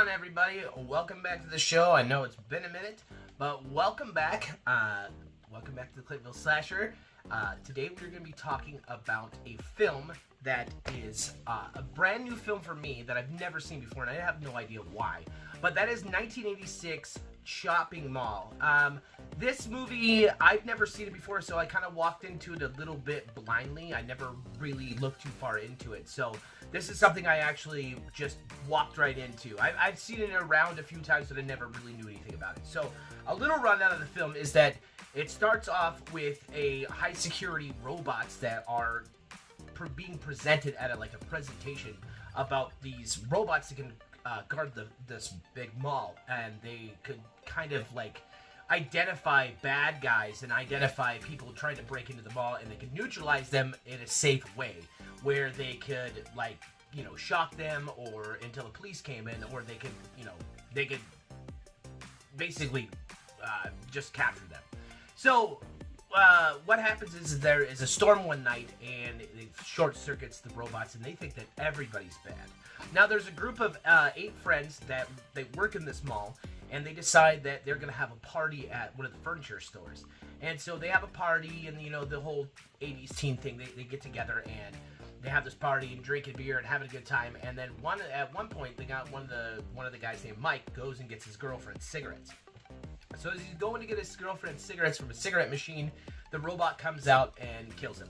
on, everybody? Welcome back to the show. I know it's been a minute, but welcome back. Welcome back to the Clintonville Slasher. Today we're going to be talking about a film that is a brand new film for me that I've never seen before, and I have no idea why. But that is 1986 Chopping Mall. This movie, I've never seen it before, so I kind of walked into it a little bit blindly. I never really looked too far into it. So this is something I actually just walked right into. I've seen it around a few times, but I never really knew anything about it. So a little rundown of the film is that it starts off with a high security robots that are being presented at a presentation about these robots that can guard this big mall, and they could kind of identify bad guys and identify people trying to break into the mall, and they could neutralize them in a safe way where they could shock them or until the police came in, or they could basically just capture them. So what happens is there is a storm one night, and it short circuits the robots, and they think that everybody's bad. Now there's a group of 8 friends that they work in this mall, and they decide that they're gonna have a party at one of the furniture stores. And so they have a party, and the whole 80s teen thing. They get together and they have this party and drinking beer and having a good time. And then at one point, they got one of the guys named Mike goes and gets his girlfriend cigarettes. So as he's going to get his girlfriend cigarettes from a cigarette machine, the robot comes out and kills him.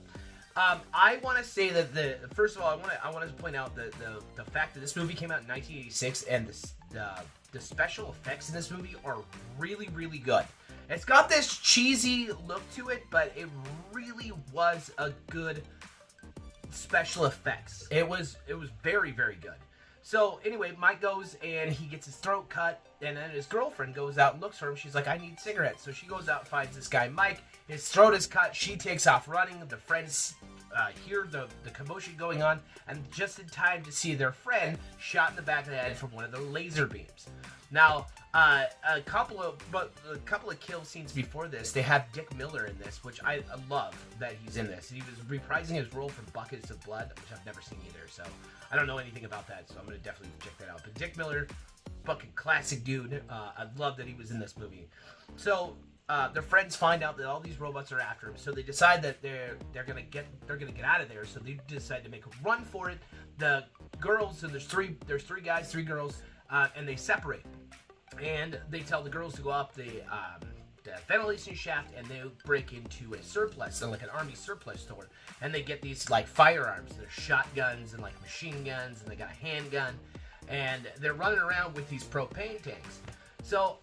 I want to say that first of all, I want to point out the fact that this movie came out in 1986, and the special effects in this movie are really, really good. It's got this cheesy look to it, but it really was a good special effects. It was very, very good. So anyway, Mike goes and he gets his throat cut, and then his girlfriend goes out and looks for him. She's like, I need cigarettes. So she goes out and finds this guy, Mike. His throat is cut. She takes off running. The friends hear the commotion going on, and just in time to see their friend shot in the back of the head from one of the laser beams. Now, a couple of kill scenes before this, they have Dick Miller in this, which I love that he's in this. He was reprising his role from Buckets of Blood, which I've never seen either, so I don't know anything about that, so I'm going to definitely check that out. But Dick Miller, fucking classic dude. I love that he was in this movie. So their friends find out that all these robots are after him, so they decide that they're gonna get out of there. So they decide to make a run for it. The girls, so there's three guys, 3 girls, and they separate. And they tell the girls to go up the ventilation shaft, and they break into a surplus, so like an army surplus store, and they get these firearms. They're shotguns and machine guns, and they got a handgun, and they're running around with these propane tanks. So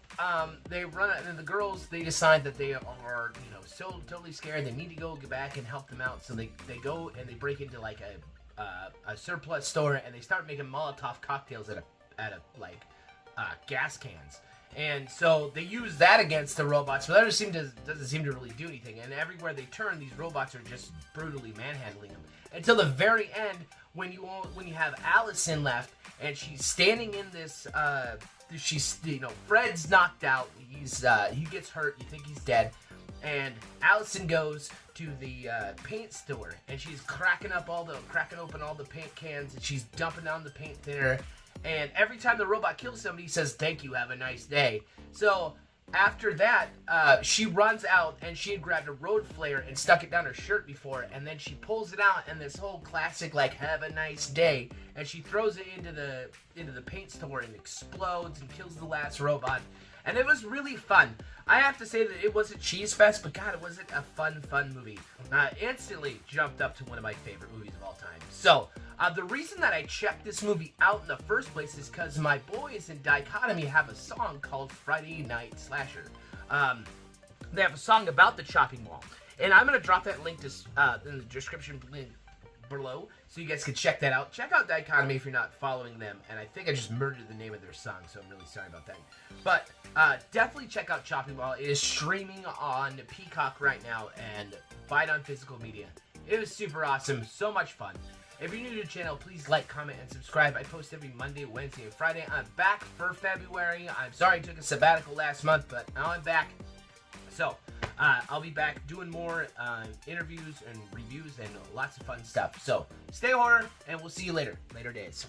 they run, and the girls, they decide that they are so totally scared. They need to go back and help them out. So they go and they break into a surplus store, and they start making Molotov cocktails at a gas cans. And so they use that against the robots, but that doesn't seem to really do anything. And everywhere they turn, these robots are just brutally manhandling them until the very end, when you have Allison left, and she's standing in this. Fred's knocked out. He gets hurt. You think he's dead. And Allison goes to the paint store, and she's cracking open all the paint cans, and she's dumping down the paint thinner. And every time the robot kills somebody, he says, "Thank you, have a nice day." So after that, she runs out, and she had grabbed a road flare and stuck it down her shirt before, and then she pulls it out, and this whole classic "have a nice day," and she throws it into the paint store, and explodes and kills the last robot. And it was really fun. I have to say that it was a cheese fest, but God, was it a fun movie. Instantly jumped up to one of my favorite movies of all time. So, the reason that I checked this movie out in the first place is because my boys in Dichotomy have a song called Friday Night Slasher. They have a song about the chopping mall. And I'm going to drop that link in the description below, so you guys can check that out. Check out Dichotomy if you're not following them, and I think I just murdered the name of their song, so I'm really sorry about that. But definitely check out Chopping Mall. It is streaming on Peacock right now, and buy it on physical media. It was super awesome, so much fun. If you're new to the channel, please like, comment, and subscribe. I post every Monday, Wednesday, and Friday. I'm back for February. I'm sorry I took a sabbatical last month, but now I'm back. So, I'll be back doing more interviews and reviews and lots of fun stuff. So, stay horror, and we'll see you later. Later days.